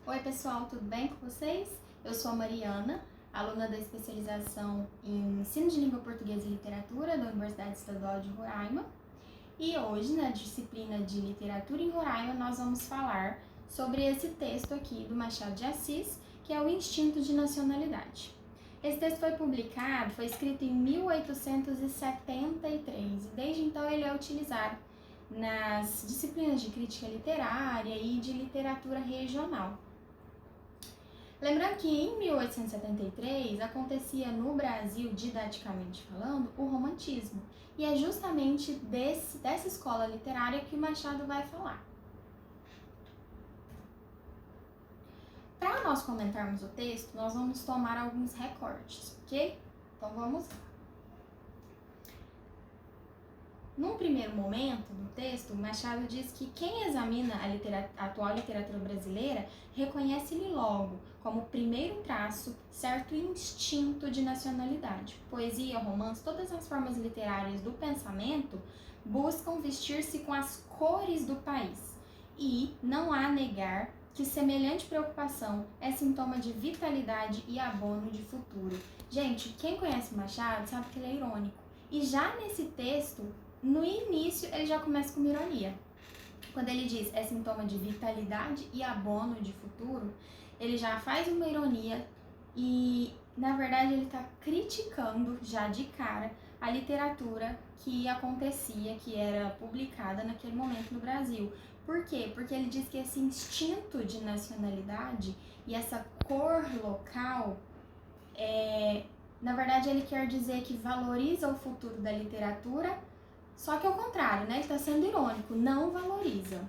Oi pessoal, tudo bem com vocês? Eu sou a Mariana, aluna da especialização em Ensino de Língua Portuguesa e Literatura da Universidade Estadual de Roraima. E hoje, na disciplina de Literatura em Roraima, nós vamos falar sobre esse texto aqui do Machado de Assis, que é o Instinto de Nacionalidade. Esse texto foi escrito em 1873 e desde então ele é utilizado nas disciplinas de crítica literária e de literatura regional. Lembrando que em 1873 acontecia no Brasil, didaticamente falando, o romantismo. E é justamente dessa escola literária que o Machado vai falar. Para nós comentarmos o texto, nós vamos tomar alguns recortes, ok? Então vamos lá. Num primeiro momento do texto, Machado diz que quem examina a atual literatura brasileira reconhece-lhe logo, como primeiro traço, certo instinto de nacionalidade. Poesia, romance, todas as formas literárias do pensamento buscam vestir-se com as cores do país. E não há negar que semelhante preocupação é sintoma de vitalidade e abono de futuro. Gente, quem conhece Machado sabe que ele é irônico. E já nesse texto, no início, ele já começa com uma ironia. Quando ele diz é sintoma de vitalidade e abono de futuro, ele já faz uma ironia e, na verdade, ele está criticando já de cara a literatura que acontecia, que era publicada naquele momento no Brasil. Por quê? Porque ele diz que esse instinto de nacionalidade e essa cor local na verdade, ele quer dizer que valoriza o futuro da literatura, só que ao contrário, né? Ele está sendo irônico, não valoriza.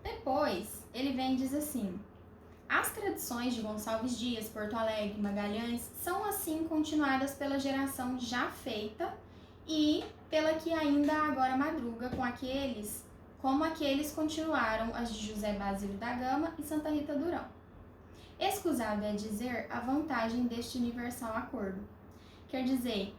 Depois, ele vem e diz assim: as tradições de Gonçalves Dias, Porto Alegre, Magalhães são assim continuadas pela geração já feita e pela que ainda agora madruga como aqueles continuaram as de José Basílio da Gama e Santa Rita Durão. Escusado é dizer a vantagem deste universal acordo. Quer dizer,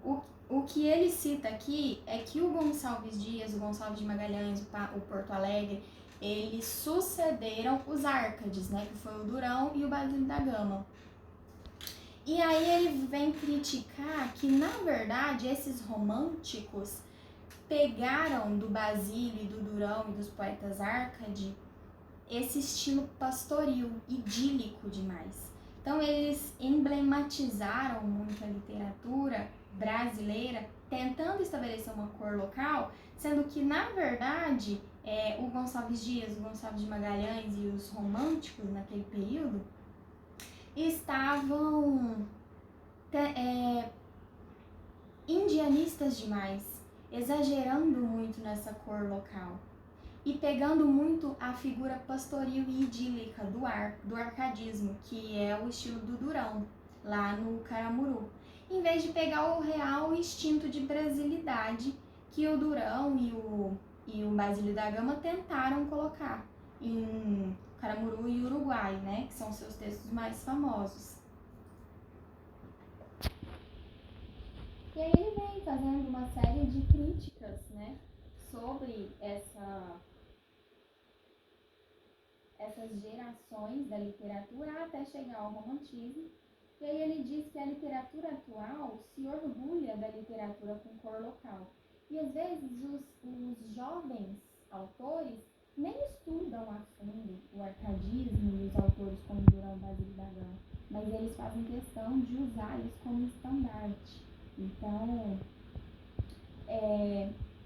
o que ele cita aqui é que o Gonçalves Dias, o Gonçalves de Magalhães, o Porto Alegre, eles sucederam os Árcades, né, que foi o Durão e o Basílio da Gama. E aí ele vem criticar que, na verdade, esses românticos pegaram do Basílio e do Durão e dos poetas Árcade esse estilo pastoril, idílico demais. Então eles emblematizaram muito a literatura brasileira, tentando estabelecer uma cor local, sendo que, na verdade, o Gonçalves Dias, o Gonçalves de Magalhães e os românticos naquele período estavam indianistas demais, exagerando muito nessa cor local e pegando muito a figura pastoril e idílica do arcadismo, que é o estilo do Durão, lá no Caramuru, em vez de pegar o real instinto de brasilidade que o Durão e o Basílio da Gama tentaram colocar em Caramuru e Uruguai, né, que são seus textos mais famosos. E aí ele vem fazendo uma série de críticas, né, sobre essas gerações da literatura até chegar ao romantismo. E aí ele diz que a literatura atual se orgulha da literatura com cor local. E às vezes os jovens autores nem estudam a fundo o arcadismo e os autores como Durão, Basílio da Gama, mas eles fazem questão de usar isso como estandarte. Então,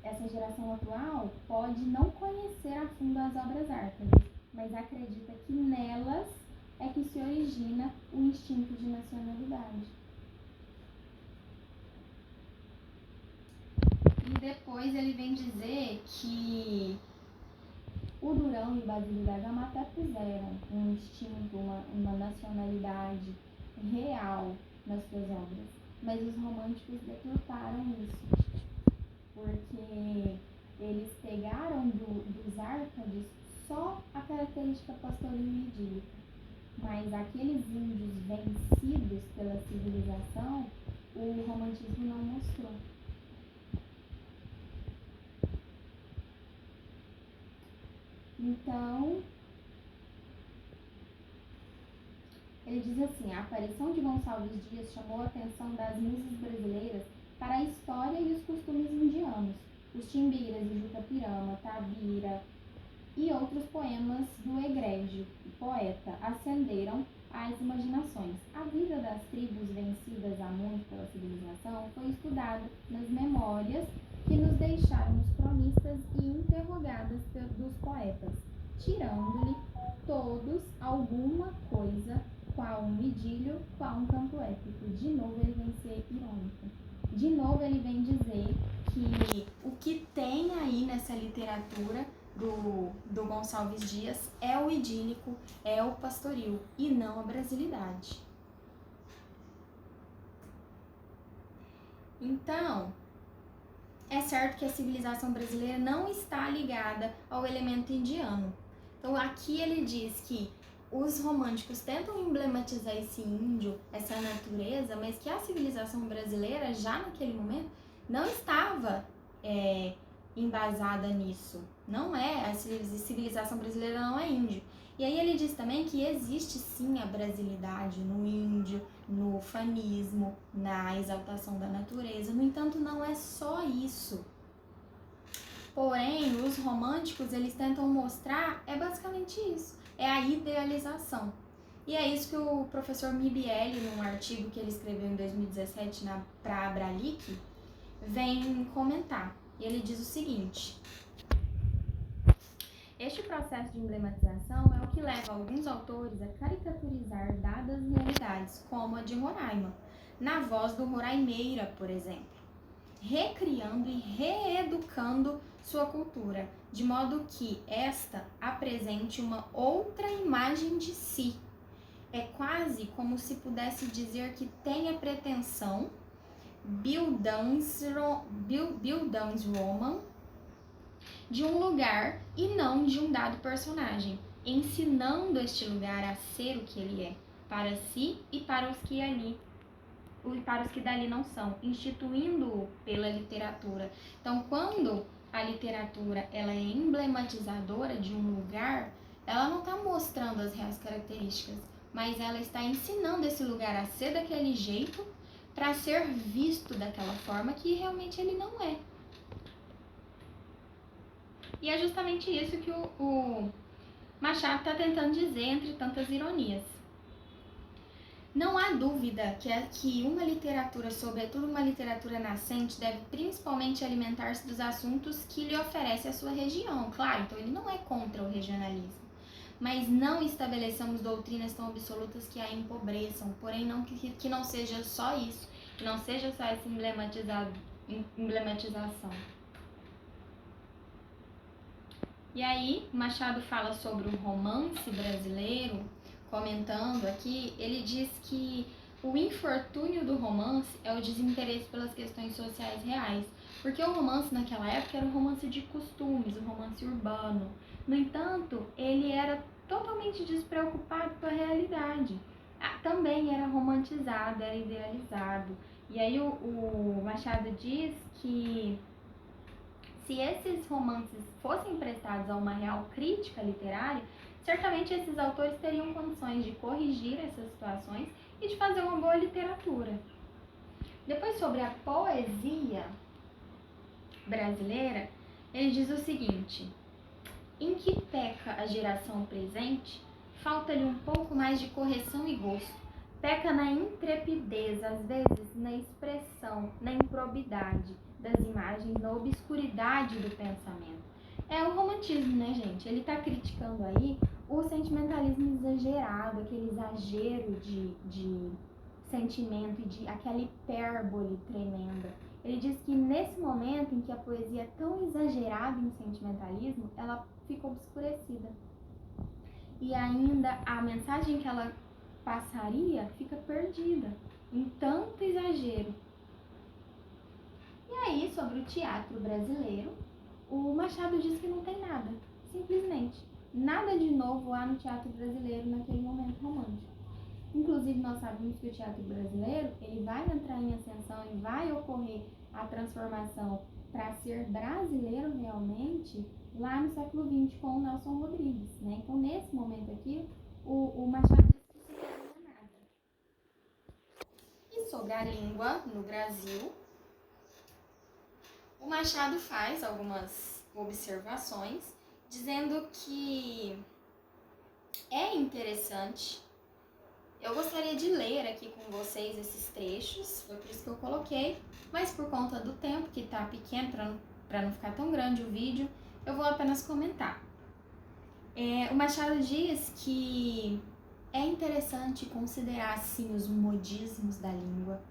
essa geração atual pode não conhecer a fundo as obras Árcades, mas acredita que nelas é que se origina o instinto de nacionalidade. E depois ele vem dizer que o Durão e o Basílio da Gama até puseram um instinto, uma nacionalidade real nas suas obras, mas os românticos deturparam isso, porque eles pegaram dos Árcades só a característica pastoril e idílica, mas aqueles índios vencidos pela civilização, o romantismo não mostrou. Então, ele diz assim: a aparição de Gonçalves Dias chamou a atenção das musas brasileiras para a história e os costumes indianos. Os timbiras de Jucapirama, Tabira e outros poemas do egrégio poeta acenderam as imaginações. A vida das tribos vencidas há muito pela civilização foi estudada nas memórias que nos deixaram os cronistas e interrogadas dos poetas, tirando-lhe todos alguma coisa, qual um idílio, qual um canto épico. De novo ele vem ser irônico. De novo ele vem dizer que o que tem aí nessa literatura do Gonçalves Dias é o idílico, é o pastoril e não a brasilidade. Então, é certo que a civilização brasileira não está ligada ao elemento indiano. Então, aqui ele diz que os românticos tentam emblematizar esse índio, essa natureza, mas que a civilização brasileira, já naquele momento, não estava embasada nisso. Não é, a civilização brasileira não é índio. E aí ele diz também que existe sim a brasilidade no índio, no ufanismo, na exaltação da natureza. No entanto, não é só isso. Porém, os românticos, eles tentam mostrar, é basicamente isso, é a idealização. E é isso que o professor Mibielli, num artigo que ele escreveu em 2017 para a Abralic, vem comentar. E ele diz o seguinte: este processo de emblematização é o que leva alguns autores a caricaturizar dadas realidades, como a de Roraima, na voz do Roraimeira, por exemplo, recriando e reeducando sua cultura, de modo que esta apresente uma outra imagem de si. É quase como se pudesse dizer que tem a pretensão Bildungsroman de um lugar e não de um dado personagem, ensinando este lugar a ser o que ele é, para si e para os que dali não são, instituindo-o pela literatura. Então, quando a literatura ela é emblematizadora de um lugar, ela não está mostrando as reais características, mas ela está ensinando esse lugar a ser daquele jeito para ser visto daquela forma que realmente ele não é. E é justamente isso que o Machado está tentando dizer entre tantas ironias. Não há dúvida que uma literatura, sobretudo uma literatura nascente, deve principalmente alimentar-se dos assuntos que lhe oferece a sua região. Claro, então ele não é contra o regionalismo. Mas não estabeleçamos doutrinas tão absolutas que a empobreçam, porém não que não seja só isso, que não seja só essa emblematização. E aí, Machado fala sobre o romance brasileiro, comentando aqui, ele diz que o infortúnio do romance é o desinteresse pelas questões sociais reais, porque o romance naquela época era um romance de costumes, um romance urbano. No entanto, ele era totalmente despreocupado com a realidade. Também era romantizado, era idealizado. E aí o Machado diz que se esses romances fossem prestados a uma real crítica literária, certamente esses autores teriam condições de corrigir essas situações e de fazer uma boa literatura. Depois, sobre a poesia brasileira, ele diz o seguinte: em que peca a geração presente, falta-lhe um pouco mais de correção e gosto. Peca na intrepidez, às vezes na expressão, na improbidade das imagens, na obscuridade do pensamento. É o romantismo, né, gente? Ele está criticando aí o sentimentalismo exagerado, aquele exagero de sentimento e de aquela hipérbole tremenda. Ele diz que nesse momento em que a poesia é tão exagerada em sentimentalismo, ela fica obscurecida. E ainda a mensagem que ela passaria fica perdida em tanto exagero. E aí, sobre o teatro brasileiro, o Machado diz que não tem nada, simplesmente. Nada de novo há no teatro brasileiro naquele momento romântico. Inclusive, nós sabemos que o teatro brasileiro ele vai entrar em ascensão e vai ocorrer a transformação para ser brasileiro realmente lá no século XX com o Nelson Nelson Rodrigues, né? Então, nesse momento aqui, o Machado diz que isso não é nada. E sobre a língua no Brasil, o Machado faz algumas observações, dizendo que é interessante. Eu gostaria de ler aqui com vocês esses trechos, foi por isso que eu coloquei, mas por conta do tempo, que tá pequeno, para não ficar tão grande o vídeo, eu vou apenas comentar. O Machado diz que é interessante considerar, sim, os modismos da língua,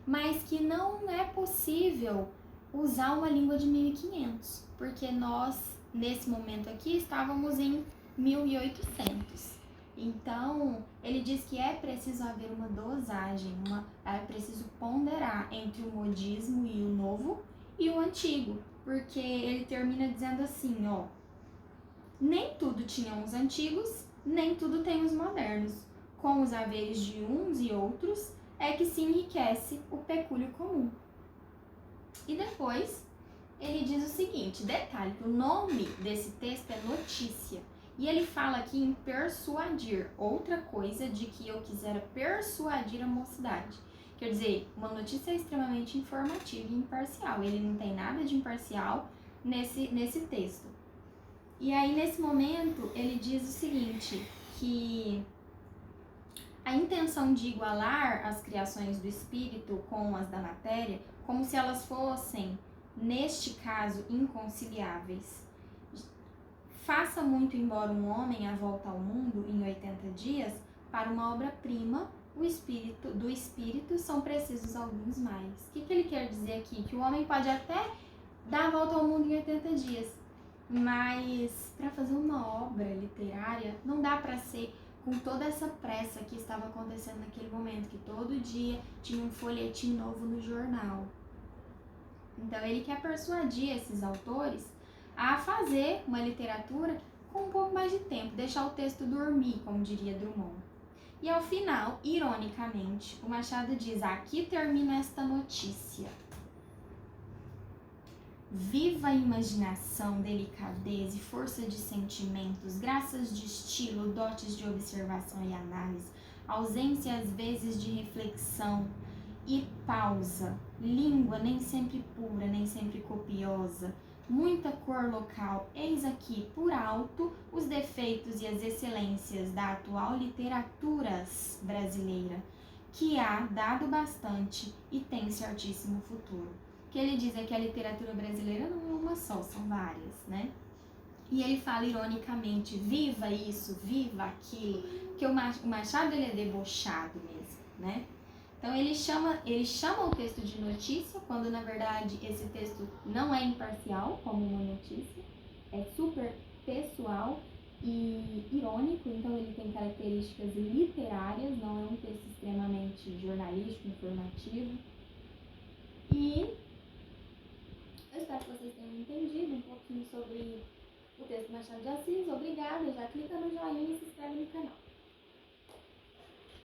mas que não é possível usar uma língua de 1500, porque nós, nesse momento aqui, estávamos em 1800. Então, ele diz que é preciso haver uma dosagem, é preciso ponderar entre o modismo e o novo e o antigo, porque ele termina dizendo assim, ó, nem tudo tinham os antigos, nem tudo tem os modernos. Com os haveres de uns e outros é que se enriquece o pecúlio comum. E depois, ele diz o seguinte, detalhe, que o nome desse texto é Notícia. E ele fala aqui em persuadir, outra coisa de que eu quisera persuadir a mocidade. Quer dizer, uma notícia extremamente informativa e imparcial. Ele não tem nada de imparcial nesse texto. E aí, nesse momento, ele diz o seguinte, que a intenção de igualar as criações do espírito com as da matéria, como se elas fossem, neste caso, inconciliáveis. Faça muito embora um homem a volta ao mundo em 80 dias, para uma obra-prima, do espírito são precisos alguns mais. O que ele quer dizer aqui? Que o homem pode até dar a volta ao mundo em 80 dias, mas para fazer uma obra literária não dá para ser com toda essa pressa que estava acontecendo naquele momento, que todo dia tinha um folhetim novo no jornal. Então ele quer persuadir esses autores a fazer uma literatura com um pouco mais de tempo, deixar o texto dormir, como diria Drummond. E ao final, ironicamente, o Machado diz, aqui termina esta notícia. Viva a imaginação, delicadeza e força de sentimentos, graças de estilo, dotes de observação e análise, ausência às vezes de reflexão e pausa, língua nem sempre pura, nem sempre copiosa, muita cor local, eis aqui por alto os defeitos e as excelências da atual literatura brasileira, que há dado bastante e tem certíssimo futuro. O que ele diz é que a literatura brasileira não é uma só, são várias, né? E ele fala ironicamente, viva isso, viva aquilo, porque o Machado ele é debochado mesmo, né? Então ele chama o texto de notícia, quando na verdade esse texto não é imparcial como uma notícia, é super pessoal e irônico, então ele tem características literárias, não é um texto extremamente jornalístico, informativo. E eu espero que vocês tenham entendido um pouquinho sobre o texto do Machado de Assis. Obrigada, já clica no joinha e se inscreve no canal.